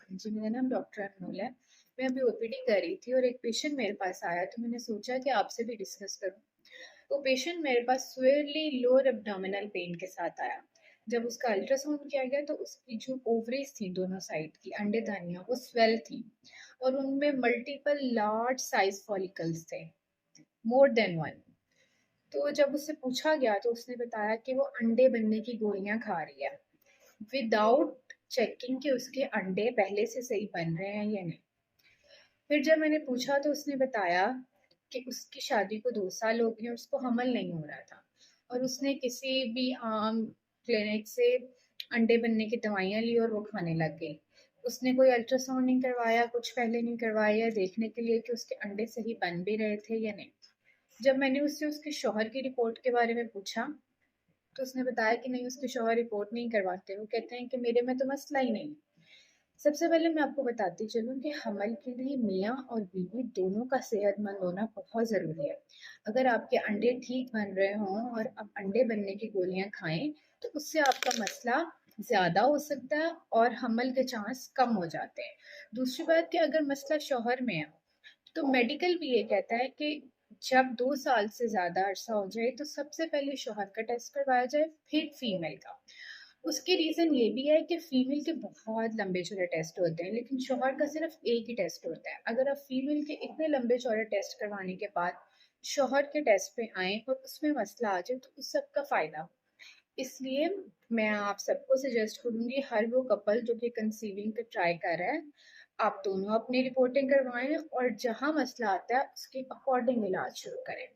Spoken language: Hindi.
जी, मेरा नाम डॉक्टर अनमोल है। मैं अभी ओपीडी कर रही थी और एक पेशेंट मेरे पास आया तो मैंने सोचा कि आपसे भी डिस्कस करूं। वो पेशेंट मेरे पास सिवियरली लोअर एब्डोमिनल पेन के साथ आया। जब उसका अल्ट्रासाउंड किया गया तो उसकी जो ओवरीज थी दोनों साइड की अंडेदानियां वो स्वेल थी और उनमें मल्टीपल लार्ज साइज फॉलिकल्स थे, मोर देन वन। तो जब उससे पूछा गया तो उसने बताया कि वो अंडे बनने की गोलियां खा रही है विदाउट चेकिंग कि उसके अंडे पहले से सही बन रहे हैं या नहीं। फिर जब मैंने पूछा तो उसने बताया कि उसकी शादी को 2 साल हो गए, उसको हमल नहीं हो रहा था और उसने किसी भी आम क्लिनिक से अंडे बनने की दवाइयाँ ली और वो खाने लग गई। उसने कोई अल्ट्रासाउंड नहीं करवाया, कुछ पहले नहीं करवाया देखने के लिए कि उसके अंडे सही बन भी रहे थे या नहीं। जब मैंने उससे उसके शौहर की रिपोर्ट के बारे में पूछा तो उसने बताया कि नहीं, उसके शौहर रिपोर्ट नहीं करवाते। वो कहते हैं कि मेरे में तो मसला ही नहीं। सबसे पहले मैं आपको बताती चलूँ कि हमल के लिए मियाँ और बीवी दोनों का सेहतमंद होना बहुत ज़रूरी है। अगर आपके अंडे ठीक बन रहे हों और आप अंडे बनने की गोलियां खाएं तो उससे आपका मसला ज़्यादा हो सकता है और हमल के चांस कम हो जाते हैं। दूसरी बात कि अगर मसला शौहर में है तो मेडिकल भी ये कहता है कि जब 2 साल से ज्यादा अरसा हो जाए तो सबसे पहले शौहर का टेस्ट करवाया जाए, फिर फीमेल का। उसके रीजन ये भी है कि फीमेल के बहुत लंबे चौड़े टेस्ट होते हैं लेकिन शौहर का सिर्फ एक ही टेस्ट होता है। अगर आप फीमेल के इतने लंबे चौड़े टेस्ट करवाने के बाद शौहर के टेस्ट पे आए और उसमें मसला आ जाए तो उस सबका फायदा हो। इसलिए मैं आप सबको सजेस्ट करूंगी, हर वो कपल जो कि कंसीविंग पे ट्राई कर रहा है, आप दोनों अपनी रिपोर्टिंग करवाएं और जहां मसला आता है उसके अकॉर्डिंग इलाज शुरू करें।